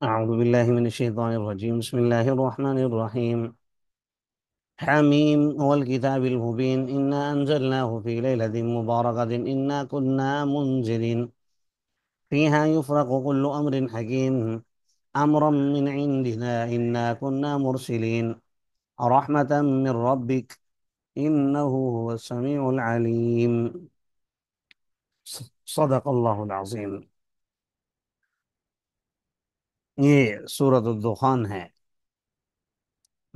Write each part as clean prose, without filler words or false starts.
أعوذ بالله من الشيطان الرجيم. بسم الله الرحمن الرحيم. حميم والكتاب المبين إنا أنزلناه في ليلة مباركة إنا كنا منذرين فيها يفرق كل أمر حكيم أمرا من عندنا إنا كنا مرسلين رحمة من ربك إنه هو السميع العليم. صدق الله العظيم. یہ سورۃ الدخان ہے،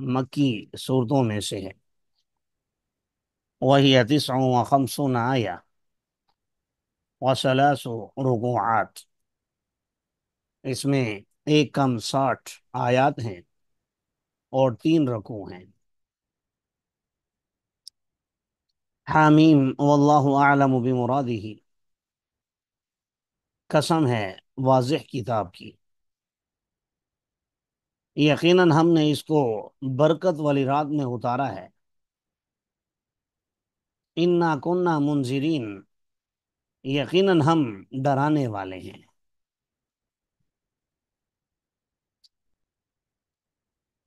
مکی صورتوں میں سے ہے۔ وہی 59 آیہ وثلاث رکوعات، اس میں ایک کم 60 آیات ہیں اور 3 رکوع ہیں۔ حامیم واللہ اعلم بمرادہ، قسم ہے واضح کتاب کی، یقیناً ہم نے اس کو برکت والی رات میں اتارا ہے۔ انا کننا منذرین، یقیناً ہم ڈرانے والے ہیں۔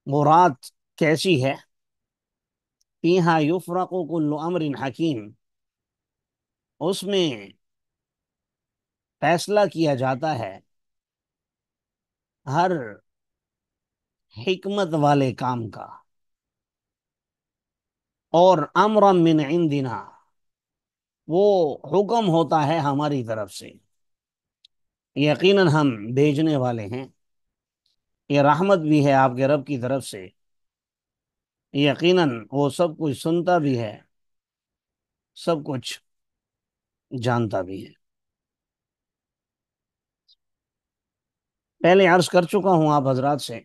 وہ رات کیسی ہے؟ فیہا یفرق کل امر حکیم، اس میں فیصلہ کیا جاتا ہے ہر حکمت والے کام کا، اور امرا من عندنا، وہ حکم ہوتا ہے ہماری طرف سے، یقیناً ہم بھیجنے والے ہیں۔ یہ رحمت بھی ہے آپ کے رب کی طرف سے، یقیناً وہ سب کچھ سنتا بھی ہے، سب کچھ جانتا بھی ہے۔ پہلے عرض کر چکا ہوں آپ حضرات سے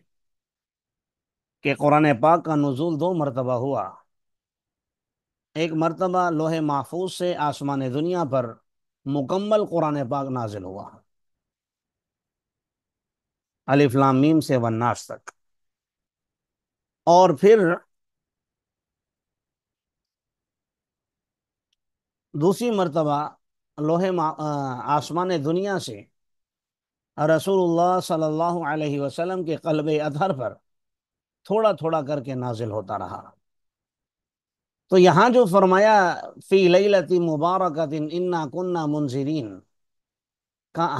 کہ قرآن پاک کا نزول 2 مرتبہ ہوا۔ ایک مرتبہ لوح محفوظ سے آسمان دنیا پر مکمل قرآن پاک نازل ہوا، الف لام میم سے والناس تک، اور پھر دوسری مرتبہ آسمان دنیا سے رسول اللہ صلی اللہ علیہ وسلم کے قلب اطہر پر تھوڑا تھوڑا کر کے نازل ہوتا رہا۔ تو یہاں جو فرمایا فی لیلۃ مبارکۃ انا کننا منذرین،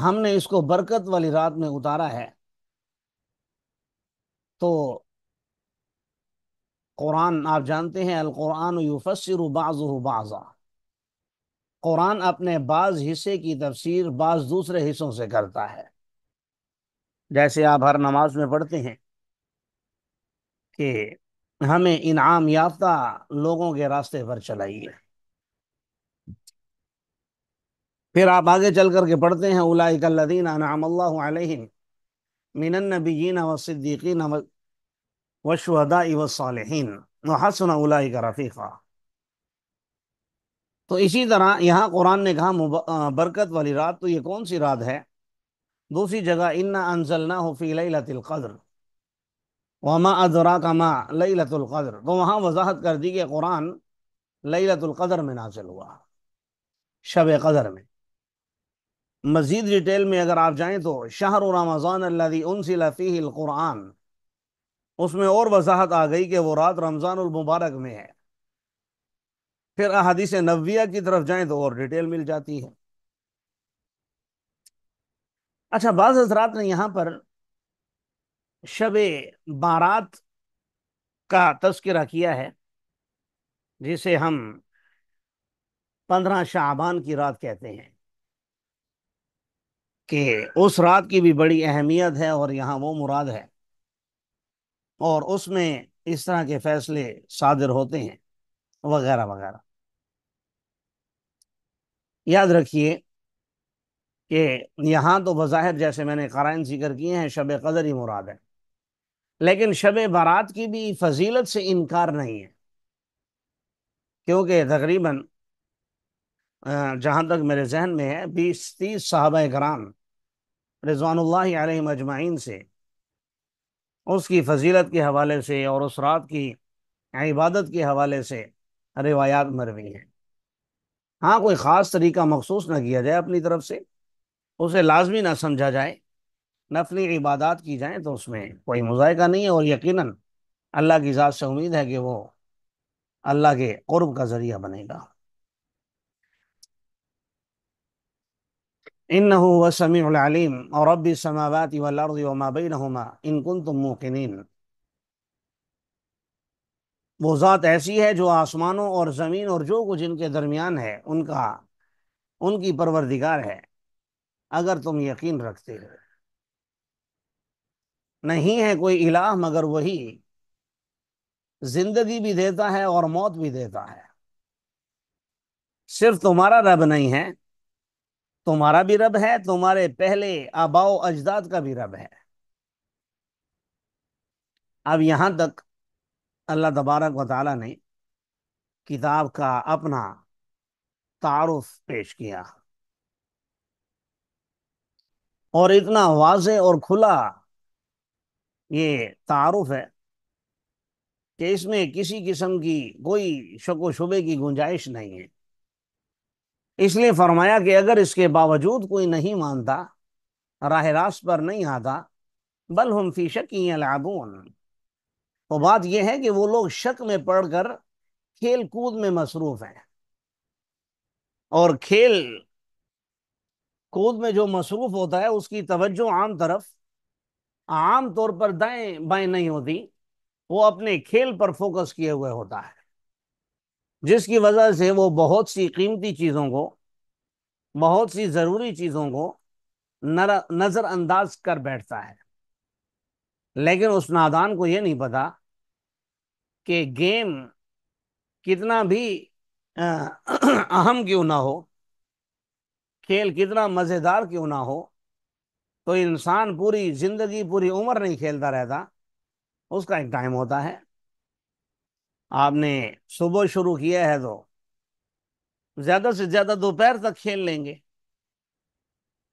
ہم نے اس کو برکت والی رات میں اتارا ہے، تو قرآن آپ جانتے ہیں القرآن یفسر بعضہ بعضا، قرآن اپنے بعض حصے کی تفسیر بعض دوسرے حصوں سے کرتا ہے۔ جیسے آپ ہر نماز میں پڑھتے ہیں کہ ہمیں انعام یافتہ لوگوں کے راستے پر چلائیے، پھر آپ آگے چل کر کے پڑھتے ہیں اولئک الذین انعم اللہ علیہم من النبیین والصدیقین والشہداء والصالحین وحسن اولئک رفیقا۔ تو اسی طرح یہاں قرآن نے کہا برکت والی رات، تو یہ کون سی رات ہے؟ دوسری جگہ انا انزلناہ فی لیلۃ القدر وما ادراک ما لیلۃ القدر، تو وہاں وضاحت کر دی کہ قرآن لیلۃ القدر میں نازل ہوا، شب قدر میں۔ مزید ڈیٹیل میں اگر آپ جائیں تو شہر رمضان الذی انزل فیہ القرآن، اس میں اور وضاحت آ گئی کہ وہ رات رمضان المبارک میں ہے۔ پھر احادیث نبویہ کی طرف جائیں تو اور ڈیٹیل مل جاتی ہے۔ اچھا، بعض حضرات نے یہاں پر شب بارات کا تذکرہ کیا ہے، جسے ہم 15 شعبان کی رات کہتے ہیں، کہ اس رات کی بھی بڑی اہمیت ہے اور یہاں وہ مراد ہے، اور اس میں اس طرح کے فیصلے صادر ہوتے ہیں وغیرہ وغیرہ۔ یاد رکھیے کہ یہاں تو بظاہر جیسے میں نے قرائن ذکر کیے ہیں شب قدر ہی مراد ہے، لیکن شب بارات کی بھی فضیلت سے انکار نہیں ہے، کیونکہ تقریباً جہاں تک میرے ذہن میں ہے 20-30 صحابہ کرام رضوان اللہ علیہم اجمعین سے اس کی فضیلت کے حوالے سے اور اس رات کی عبادت کے حوالے سے روایات مروی ہیں۔ ہاں، کوئی خاص طریقہ مخصوص نہ کیا جائے اپنی طرف سے، اسے لازمی نہ سمجھا جائے، نفلی عبادات کی جائیں تو اس میں کوئی مذائقہ نہیں ہے، اور یقیناً اللہ کی ذات سے امید ہے کہ وہ اللہ کے قرب کا ذریعہ بنے گا۔ انہ هو السمیع العلیم اور رب السماوات والارض وما بینہما ان کنتم موقنین، وہ ذات ایسی ہے جو آسمانوں اور زمین اور جو کچھ ان کے درمیان ہے ان کی پروردگار ہے، اگر تم یقین رکھتے ہو۔ نہیں ہے کوئی الہ مگر وہی، زندگی بھی دیتا ہے اور موت بھی دیتا ہے۔ صرف تمہارا رب نہیں ہے، تمہارا بھی رب ہے، تمہارے پہلے آباء و اجداد کا بھی رب ہے۔ اب یہاں تک اللہ تبارک و تعالی نے کتاب کا اپنا تعارف پیش کیا، اور اتنا واضح اور کھلا یہ تعارف ہے کہ اس میں کسی قسم کی کوئی شک و شبے کی گنجائش نہیں ہے۔ اس لیے فرمایا کہ اگر اس کے باوجود کوئی نہیں مانتا، راہ راست پر نہیں آتا، بل ہم فی شک یلعبون، تو بات یہ ہے کہ وہ لوگ شک میں پڑ کر کھیل کود میں مصروف ہیں، اور کھیل کود میں جو مصروف ہوتا ہے اس کی توجہ عام طور پر دائیں بائیں نہیں ہوتی، وہ اپنے کھیل پر فوکس کیے ہوئے ہوتا ہے، جس کی وجہ سے وہ بہت سی قیمتی چیزوں کو، بہت سی ضروری چیزوں کو نظر انداز کر بیٹھتا ہے۔ لیکن اس نادان کو یہ نہیں پتا کہ گیم کتنا بھی اہم کیوں نہ ہو، کھیل کتنا مزیدار کیوں نہ ہو، تو انسان پوری زندگی پوری عمر نہیں کھیلتا رہتا، اس کا ایک ٹائم ہوتا ہے۔ آپ نے صبح شروع کیا ہے تو زیادہ سے زیادہ دوپہر تک کھیل لیں گے،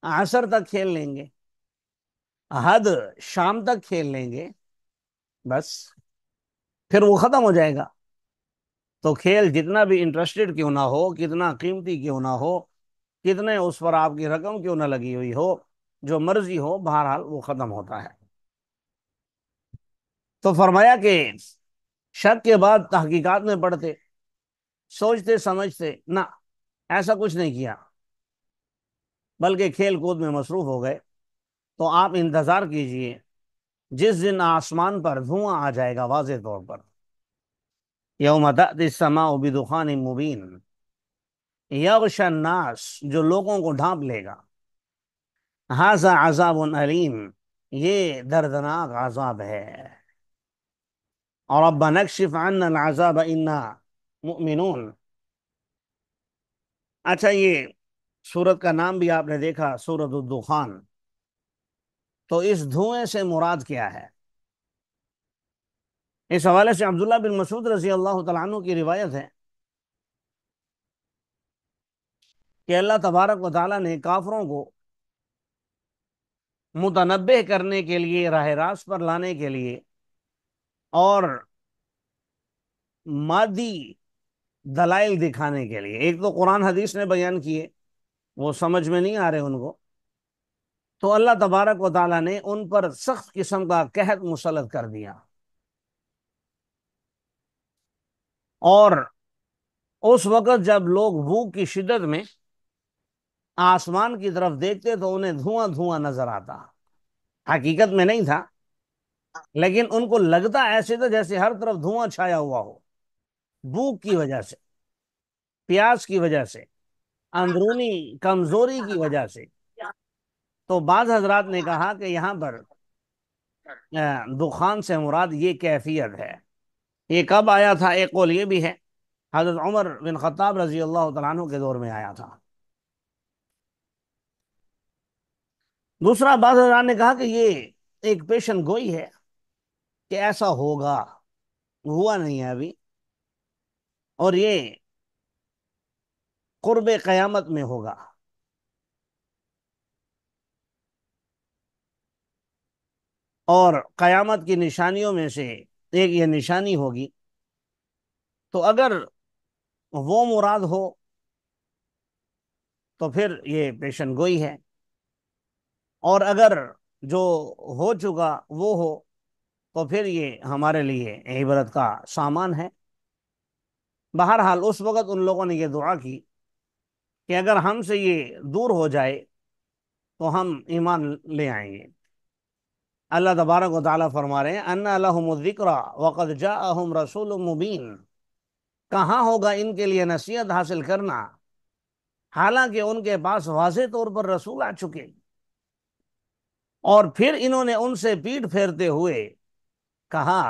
عصر تک کھیل لیں گے، حد شام تک کھیل لیں گے، بس پھر وہ ختم ہو جائے گا۔ تو کھیل جتنا بھی انٹرسٹڈ کیوں نہ ہو، کتنا قیمتی کیوں نہ ہو، کتنے اس پر آپ کی رقم کیوں نہ لگی ہوئی ہو، جو مرضی ہو، بہرحال وہ ختم ہوتا ہے۔ تو فرمایا کہ شک کے بعد تحقیقات میں پڑھتے، سوچتے سمجھتے نہ، ایسا کچھ نہیں کیا، بلکہ کھیل کود میں مصروف ہو گئے، تو آپ انتظار کیجئے جس دن آسمان پر دھواں آ جائے گا واضح طور پر، یوم تأتی السماء بدخان مبین، یغشی الناس، جو لوگوں کو ڈھانپ لے گا، ھذا عذاب علیم، یہ دردناک عذاب ہے، اور ربنا اکشف عنا العذاب انا مؤمنون۔ اچھا، یہ سورت کا نام بھی آپ نے دیکھا، سورت الدخان، تو اس دھوئیں سے مراد کیا ہے؟ اس حوالے سے عبداللہ بن مسعود رضی اللہ تعالیٰ عنہ کی روایت ہے کہ اللہ تبارک و تعالیٰ نے کافروں کو متنبہ کرنے کے لیے، راہ راست پر لانے کے لیے، اور مادی دلائل دکھانے کے لیے، ایک تو قرآن حدیث نے بیان کیے، وہ سمجھ میں نہیں آ رہے ان کو، تو اللہ تبارک و تعالیٰ نے ان پر سخت قسم کا قحط مسلط کر دیا، اور اس وقت جب لوگ بھوک کی شدت میں آسمان کی طرف دیکھتے تو انہیں دھواں دھواں نظر آتا، حقیقت میں نہیں تھا، لیکن ان کو لگتا ایسے تھا جیسے ہر طرف دھواں چھایا ہوا ہو، بھوک کی وجہ سے، پیاس کی وجہ سے، اندرونی کمزوری کی وجہ سے۔ تو بعض حضرات نے کہا کہ یہاں پر دخان سے مراد یہ کیفیت ہے۔ یہ کب آیا تھا؟ ایک قول یہ بھی ہے حضرت عمر بن خطاب رضی اللہ تعالیٰ عنہ کے دور میں آیا تھا۔ دوسرا، بعض حضرات نے کہا کہ یہ ایک پیشن گوئی ہے کہ ایسا ہوگا، ہوا نہیں ہے ابھی، اور یہ قرب قیامت میں ہوگا۔ اور قیامت کی نشانیوں میں سے ایک یہ نشانی ہوگی، تو اگر وہ مراد ہو تو پھر یہ پیشن گوئی ہے، اور اگر جو ہو چکا وہ ہو، تو پھر یہ ہمارے لیے عبرت کا سامان ہے۔ بہرحال اس وقت ان لوگوں نے یہ دعا کی کہ اگر ہم سے یہ دور ہو جائے تو ہم ایمان لے آئیں گے۔ اللہ تبارک و تعالیٰ فرما رہے ہیں ان لہم الذکر وقد جاءہم رسول مبین، کہاں ہوگا ان کے لیے نصیحت حاصل کرنا حالانکہ ان کے پاس واضح طور پر رسول آ چکے، اور پھر انہوں نے ان سے پیٹھ پھیرتے ہوئے کہا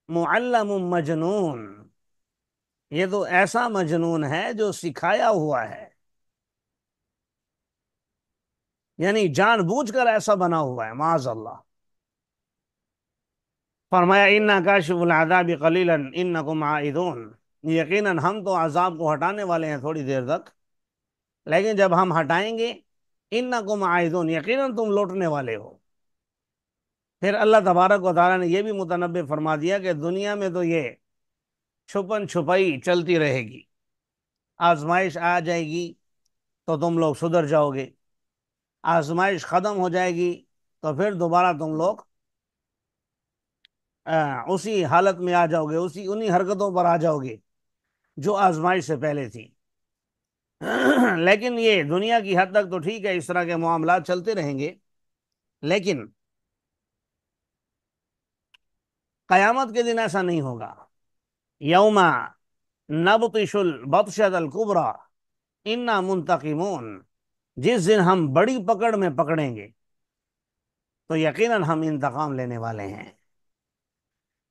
معلم مجنون، یہ تو ایسا مجنون ہے جو سکھایا ہوا ہے، یعنی جان بوجھ کر ایسا بنا ہوا ہے، معاذ اللہ۔ فرمایا انا کاشف العذاب قلیلا انکم عائدون، یقیناً ہم تو عذاب کو ہٹانے والے ہیں تھوڑی دیر تک، لیکن جب ہم ہٹائیں گے انکم عائدون، یقیناً تم لوٹنے والے ہو۔ پھر اللہ تبارک و تعالیٰ نے یہ بھی متنبع فرما دیا کہ دنیا میں تو یہ چھپن چھپائی چلتی رہے گی، آزمائش آ جائے گی تو تم لوگ سدھر جاؤ گے، آزمائش ختم ہو جائے گی تو پھر دوبارہ تم لوگ اسی حالت میں آ جاؤ گے، انہی حرکتوں پر آ جاؤ گے جو آزمائش سے پہلے تھی۔ لیکن یہ دنیا کی حد تک تو ٹھیک ہے، اس طرح کے معاملات چلتے رہیں گے، لیکن قیامت کے دن ایسا نہیں ہوگا۔ یوم نبطش البطشۃ الکبریٰ انا منتقمون، جس دن ہم بڑی پکڑ میں پکڑیں گے تو یقیناً ہم انتقام لینے والے ہیں،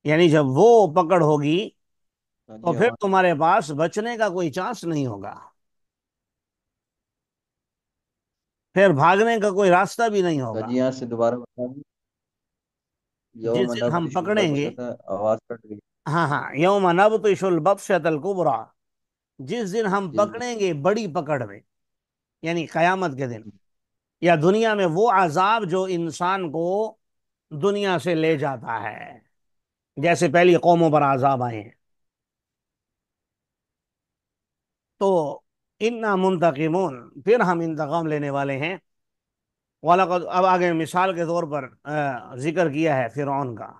یعنی جب وہ پکڑ ہوگی ہاں تو جی پھر آواز تمہارے پاس بچنے کا کوئی چانس نہیں ہوگا، پھر بھاگنے کا کوئی راستہ بھی نہیں ہاں ہوگا۔ جی، یہاں سے دوبارہ بتا دیں۔ یوم جس دن ہم نبطش پکڑیں گے، البطشۃ، آواز کٹ گئی۔ ہاں ہاں، یوم نبطش البطشۃ الکبریٰ، جس دن ہم جی جی پکڑیں گے بڑی پکڑ میں، یعنی قیامت کے دن، یا دنیا میں وہ عذاب جو انسان کو دنیا سے لے جاتا ہے، جیسے پہلی قوموں پر عذاب آئے ہیں، تو انا منتقمون، پھر ہم انتقام لینے والے ہیں۔ وَلَقَدْ، اب آگے مثال کے طور پر ذکر کیا ہے فرعون کا،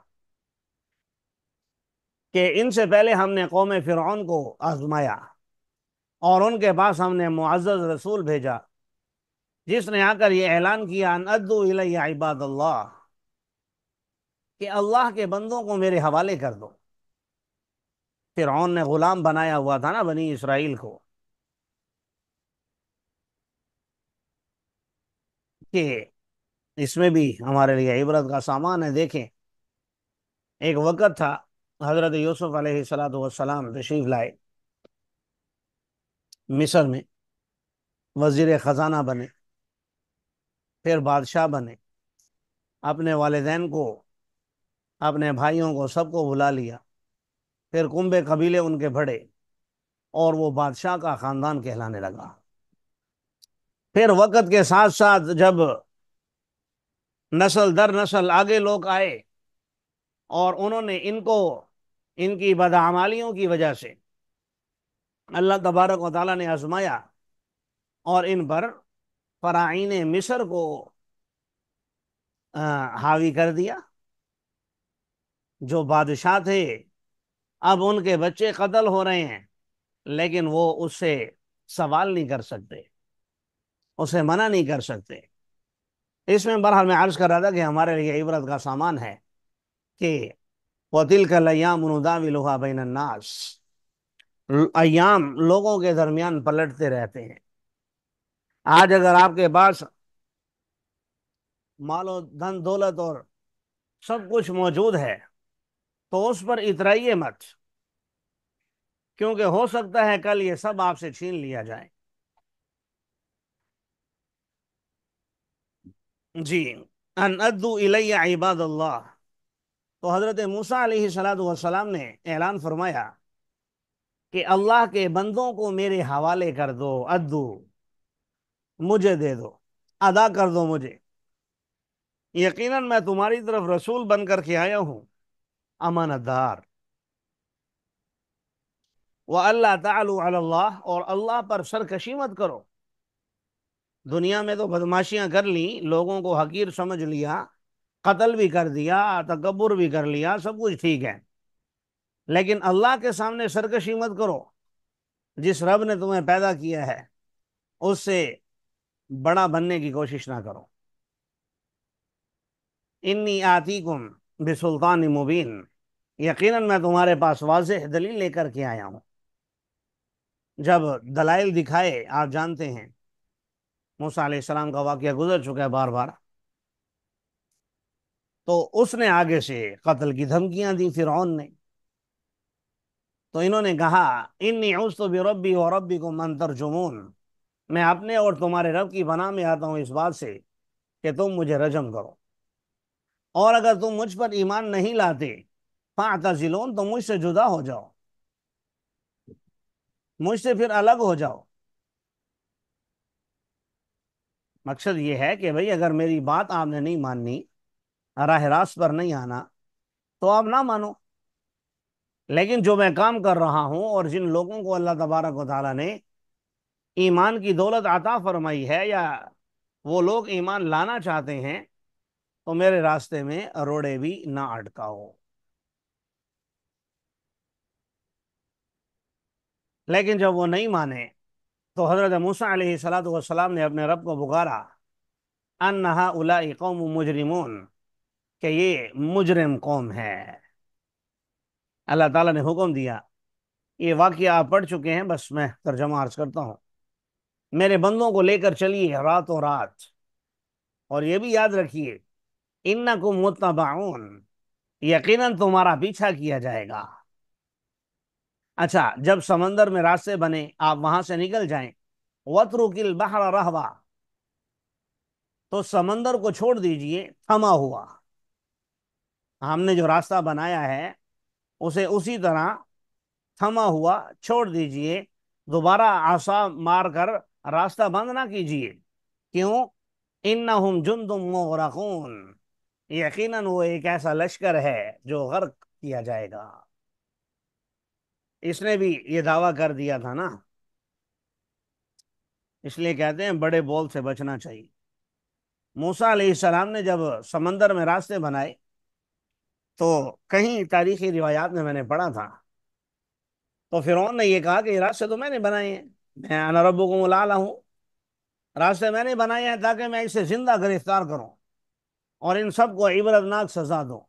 کہ ان سے پہلے ہم نے قوم فرعون کو آزمایا اور ان کے پاس ہم نے معزز رسول بھیجا جس نے آ کر یہ اعلان کیا ان ادو الی عباد اللہ، کہ اللہ کے بندوں کو میرے حوالے کر دو۔ فرعون نے غلام بنایا ہوا تھا نا بنی اسرائیل کو، کہ اس میں بھی ہمارے لیے عبرت کا سامان ہے۔ دیکھیں، ایک وقت تھا حضرت یوسف علیہ الصلوۃ والسلام تشریف لائے مصر میں، وزیر خزانہ بنے، پھر بادشاہ بنے، اپنے والدین کو، اپنے بھائیوں کو، سب کو بلا لیا، پھر کنبے قبیلے ان کے بڑھے اور وہ بادشاہ کا خاندان کہلانے لگا۔ پھر وقت کے ساتھ ساتھ جب نسل در نسل آگے لوگ آئے اور انہوں نے ان کو ان کی بدعمالیوں کی وجہ سے اللہ تبارک و تعالیٰ نے آزمایا اور ان پر فراعین مصر کو حاوی کر دیا، جو بادشاہ تھے اب ان کے بچے قتل ہو رہے ہیں، لیکن وہ اس سے سوال نہیں کر سکتے، اسے منع نہیں کر سکتے۔ اس میں بہرحال میں عرض کر رہا تھا کہ ہمارے لیے عبرت کا سامان ہے کہ وَتِلْكَ الْأَيَّامُ نُدَاوِلُهَا بَيْنَ النَّاسِ، ایام لوگوں کے درمیان پلٹتے رہتے ہیں۔ آج اگر آپ کے پاس مال و دھن دولت اور سب کچھ موجود ہے تو اس پر اترائیے مت، کیونکہ ہو سکتا ہے کل یہ سب آپ سے چھین لیا جائے۔ جی، ان ادو الی عباد اللہ، تو حضرت موسیٰ علیہ السلام نے اعلان فرمایا کہ اللہ کے بندوں کو میرے حوالے کر دو، ادو، مجھے دے دو، ادا کر دو مجھے، یقیناً میں تمہاری طرف رسول بن کر کے آیا ہوں، امانت دار۔ وَأَلَّا تَعْلُوا عَلَى اللَّهِ، اور اللہ پر سرکشی مت کرو۔ دنیا میں تو بدماشیاں کر لی، لوگوں کو حقیر سمجھ لیا، قتل بھی کر دیا، تکبر بھی کر لیا، سب کچھ ٹھیک ہے، لیکن اللہ کے سامنے سرکشی مت کرو۔ جس رب نے تمہیں پیدا کیا ہے اس سے بڑا بننے کی کوشش نہ کرو۔ انی آتیکم بسلطان مبین، یقیناً میں تمہارے پاس واضح دلیل لے کر کے آیا ہوں۔ جب دلائل دکھائے، آپ جانتے ہیں موسیٰ علیہ السلام کا واقعہ گزر چکا ہے بار بار، تو اس نے آگے سے قتل کی دھمکیاں دی فرعون نے۔ تو انہوں نے کہا انی عوذت بربی وربکم ان ترجمون، میں اپنے اور تمہارے رب کی پناہ میں آتا ہوں اس بات سے کہ تم مجھے رجم کرو، اور اگر تم مجھ پر ایمان نہیں لاتے فاعتزلون، تو مجھ سے جدا ہو جاؤ، مجھ سے پھر الگ ہو جاؤ۔ مقصد یہ ہے کہ بھئی اگر میری بات آپ نے نہیں ماننی، راہ راست پر نہیں آنا، تو آپ نہ مانو، لیکن جو میں کام کر رہا ہوں اور جن لوگوں کو اللہ تبارک و تعالیٰ نے ایمان کی دولت عطا فرمائی ہے، یا وہ لوگ ایمان لانا چاہتے ہیں، تو میرے راستے میں روڑے بھی نہ اٹکاؤ۔ لیکن جب وہ نہیں مانے تو حضرت موسیٰ علیہ السلام نے اپنے رب کو پکارا ان ہؤلاء قوم مجرمون، کہ یہ مجرم قوم ہے۔ اللہ تعالیٰ نے حکم دیا، یہ واقعہ آپ پڑھ چکے ہیں، بس میں ترجمہ عرض کرتا ہوں۔ میرے بندوں کو لے کر چلیے راتوں رات، اور یہ بھی یاد رکھیے انکم متبعون، یقیناً تمہارا پیچھا کیا جائے گا۔ اچھا، جب سمندر میں راستے بنے، آپ وہاں سے نکل جائیں، وَاتْرُكِ الْبَحْرَ رَهْوًا، تو سمندر کو چھوڑ دیجئے تھما ہوا۔ ہم نے جو راستہ بنایا ہے اسے اسی طرح تھما ہوا چھوڑ دیجئے، دوبارہ عصا مار کر راستہ بند نہ کیجئے۔ کیوں؟ انہم جند مغرقون، یقیناً وہ ایک ایسا لشکر ہے جو غرق کیا جائے گا۔ اس نے بھی یہ دعویٰ کر دیا تھا نا، اس لیے کہتے ہیں بڑے بول سے بچنا چاہیے۔ موسیٰ علیہ السلام نے جب سمندر میں راستے بنائے، تو کہیں تاریخی روایات میں نے پڑھا تھا، تو فرعون نے یہ کہا کہ یہ راستے تو میں نے بنائے ہیں، میں انا ربکم الاعلی ہوں، راستے میں نے بنائے ہیں تاکہ میں اسے زندہ گرفتار کروں اور ان سب کو عبرتناک سزا دوں۔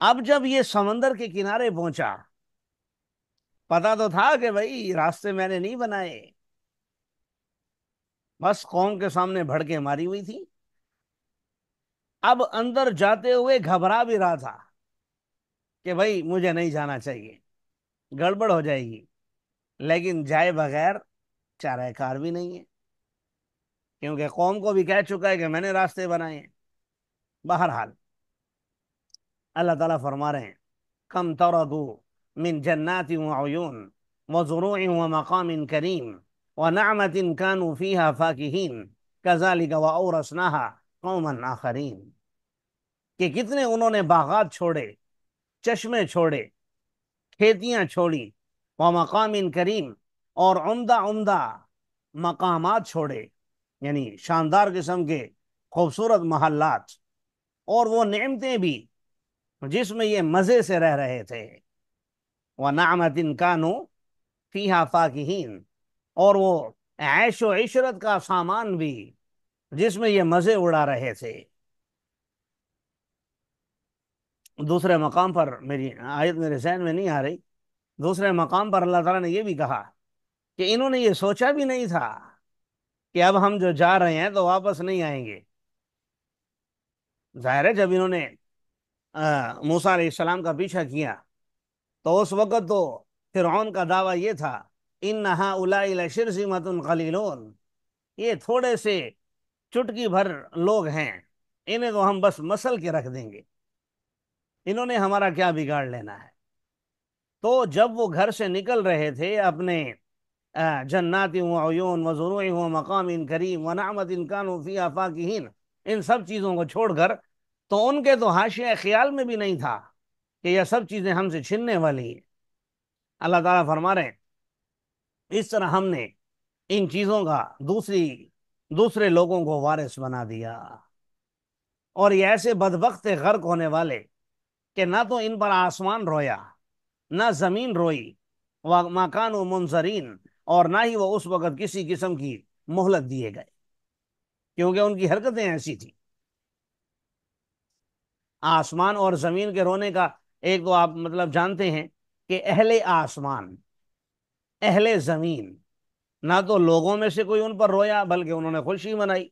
اب جب یہ سمندر کے کنارے پہنچا، پتا تو تھا کہ بھائی راستے میں نے نہیں بنائے، بس قوم کے سامنے بھڑکے ماری ہوئی تھی۔ اب اندر جاتے ہوئے گھبرا بھی رہا تھا کہ بھائی مجھے نہیں جانا چاہیے، گڑبڑ ہو جائے گی، لیکن جائے بغیر چارہ کار بھی نہیں ہے، کیونکہ قوم کو بھی کہہ چکا ہے کہ میں نے راستے بنائے ہیں۔ بہرحال اللہ تعالیٰ فرما رہے ہیں کم ترکوا من جنات وعیون وزروع ومقام کریم ونعمت كانوا فيها فاکہین كذلك وأورثناها قوما آخرین، کہ کتنے انہوں نے باغات چھوڑے، چشمے چھوڑے، کھیتیاں چھوڑی، ومقام کریم، اور عمدہ عمدہ مقامات چھوڑے، یعنی شاندار قسم کے خوبصورت محلات، اور وہ نعمتیں بھی جس میں یہ مزے سے رہ رہے تھے۔ وَنَعْمَةٍ كَانُوا فِيهَا فَاكِهِينَ، اور وہ عیش و عشرت کا سامان بھی جس میں یہ مزے اڑا رہے تھے۔ دوسرے مقام پر، میری آیت میرے ذہن میں نہیں آ رہی، دوسرے مقام پر اللہ تعالیٰ نے یہ بھی کہا کہ انہوں نے یہ سوچا بھی نہیں تھا کہ اب ہم جو جا رہے ہیں تو واپس نہیں آئیں گے۔ ظاہر ہے جب انہوں نے موسیٰ علیہ السلام کا پیچھا کیا تو اس وقت تو فرعون کا دعویٰ یہ تھا ان ہؤلاء لشرذمۃ قلیلون، یہ تھوڑے سے چٹکی بھر لوگ ہیں، انہیں تو ہم بس مسل کے رکھ دیں گے، انہوں نے ہمارا کیا بگاڑ لینا ہے۔ تو جب وہ گھر سے نکل رہے تھے اپنے جنات وعیون وزروع ومقام کریم ونعمت كانوا فيها فاکہین، ان سب چیزوں کو چھوڑ کر، تو ان کے تو حاشیہ خیال میں بھی نہیں تھا کہ یہ سب چیزیں ہم سے چھننے والی ہیں۔ اللہ تعالیٰ فرما رہے ہیں اس طرح ہم نے ان چیزوں کا دوسری دوسرے لوگوں کو وارث بنا دیا۔ اور یہ ایسے بدبخت غرق ہونے والے کہ نہ تو ان پر آسمان رویا، نہ زمین روئی، وَمَا كَانُوا مُنظَرِينَ، اور نہ ہی وہ اس وقت کسی قسم کی مہلت دیے گئے، کیونکہ ان کی حرکتیں ایسی تھیں۔ آسمان اور زمین کے رونے کا ایک تو آپ مطلب جانتے ہیں کہ اہل آسمان، اہل زمین، نہ تو لوگوں میں سے کوئی ان پر رویا بلکہ انہوں نے خوشی منائی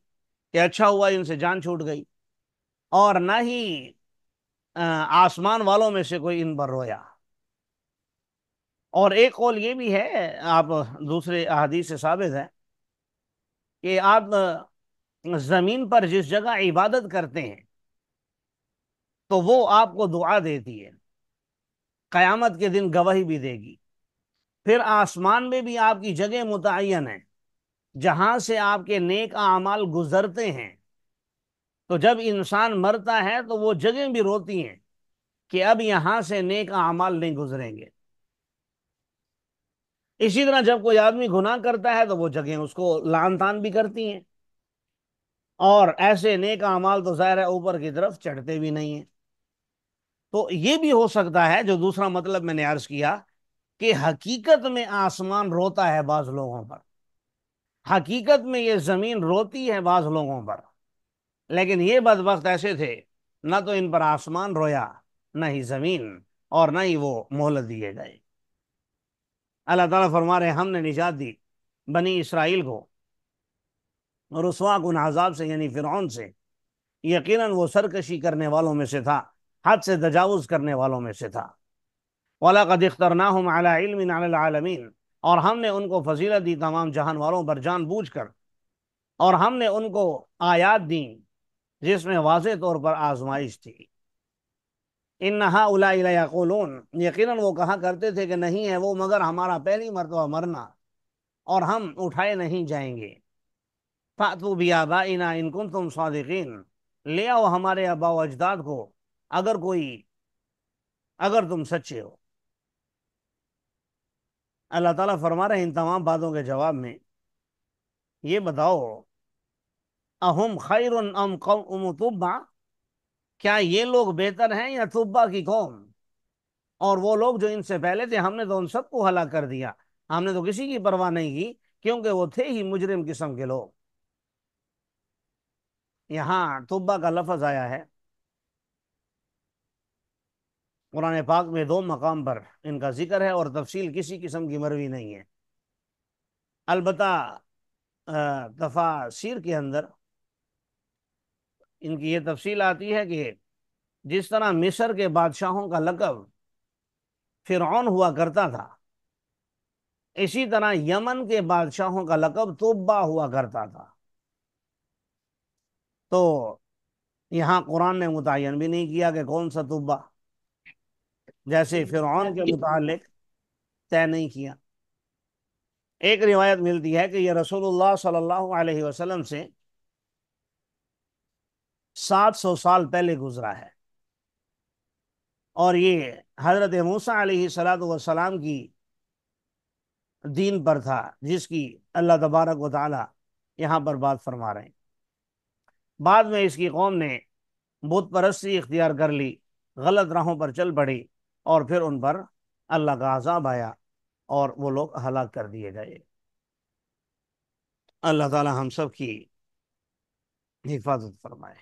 کہ اچھا ہوا ان سے جان چھوٹ گئی، اور نہ ہی آسمان والوں میں سے کوئی ان پر رویا۔ اور ایک قول یہ بھی ہے، آپ دوسرے احادیث سے ثابت ہے کہ آپ زمین پر جس جگہ عبادت کرتے ہیں تو وہ آپ کو دعا دیتی ہے، قیامت کے دن گواہی بھی دے گی۔ پھر آسمان میں بھی آپ کی جگہ متعین ہے جہاں سے آپ کے نیک اعمال گزرتے ہیں، تو جب انسان مرتا ہے تو وہ جگہیں بھی روتی ہیں کہ اب یہاں سے نیک اعمال نہیں گزریں گے۔ اسی طرح جب کوئی آدمی گناہ کرتا ہے تو وہ جگہیں اس کو لعن طعن بھی کرتی ہیں، اور ایسے نیک اعمال تو ظاہر ہے اوپر کی طرف چڑھتے بھی نہیں ہیں۔ تو یہ بھی ہو سکتا ہے جو دوسرا مطلب میں نے عرض کیا کہ حقیقت میں آسمان روتا ہے بعض لوگوں پر، حقیقت میں یہ زمین روتی ہے بعض لوگوں پر، لیکن یہ بدبخت ایسے تھے نہ تو ان پر آسمان رویا، نہ ہی زمین، اور نہ ہی وہ مہلت دیے گئے۔ اللہ تعالیٰ فرما رہے ہیں ہم نے نجات دی بنی اسرائیل کو رسوا کن عذاب سے، یعنی فرعون سے، یقیناً وہ سرکشی کرنے والوں میں سے تھا، حد سے تجاوز کرنے والوں میں سے تھا۔ وَلَقَدِ اخْتَرْنَاهُمْ عَلَىٰ عِلْمٍ عَلَى الْعَالَمِينَ، اور ہم نے ان کو فضیلت دی تمام جہان والوں پر جان بوجھ کر، اور ہم نے ان کو آیات دیں جس میں واضح طور پر آزمائش تھی۔ ان هؤلاء ليقولون، یقیناً وہ کہا کرتے تھے کہ نہیں ہے وہ مگر ہمارا پہلی مرتبہ مرنا اور ہم اٹھائے نہیں جائیں گے۔ فَأْتُوا بِآبَائِنَا إِن كُنتُمْ صَادِقِينَ، لے آؤ ہمارے آباء و اجداد کو اگر تم سچے ہو۔ اللہ تعالیٰ فرما رہے ہیں ان تمام باتوں کے جواب میں یہ بتاؤ، اہم خیر ام قوم تبع، کیا یہ لوگ بہتر ہیں یا تبع کی قوم؟ اور وہ لوگ جو ان سے پہلے تھے ہم نے تو ان سب کو ہلاک کر دیا، ہم نے تو کسی کی پرواہ نہیں کی کیونکہ وہ تھے ہی مجرم قسم کے لوگ۔ یہاں تبع کا لفظ آیا ہے قرآن پاک میں 2 مقام پر ان کا ذکر ہے، اور تفصیل کسی قسم کی مروی نہیں ہے۔ البتہ تفاسیر کے اندر ان کی یہ تفصیل آتی ہے کہ جس طرح مصر کے بادشاہوں کا لقب فرعون ہوا کرتا تھا، اسی طرح یمن کے بادشاہوں کا لقب تبع ہوا کرتا تھا۔ تو یہاں قرآن نے متعین بھی نہیں کیا کہ کون سا تبع، جیسے فرعون کے متعلق طے نہیں کیا۔ ایک روایت ملتی ہے کہ یہ رسول اللہ صلی اللہ علیہ وسلم سے 700 سال پہلے گزرا ہے، اور یہ حضرت موسیٰ علیہ السلام کی دین پر تھا جس کی اللہ تبارک و تعالی یہاں پر بات فرما رہے ہیں۔ بعد میں اس کی قوم نے بت پرستی اختیار کر لی، غلط راہوں پر چل پڑی، اور پھر ان پر اللہ کا عذاب آیا اور وہ لوگ ہلاک کر دیے گئے۔ اللہ تعالی ہم سب کی حفاظت فرمائے۔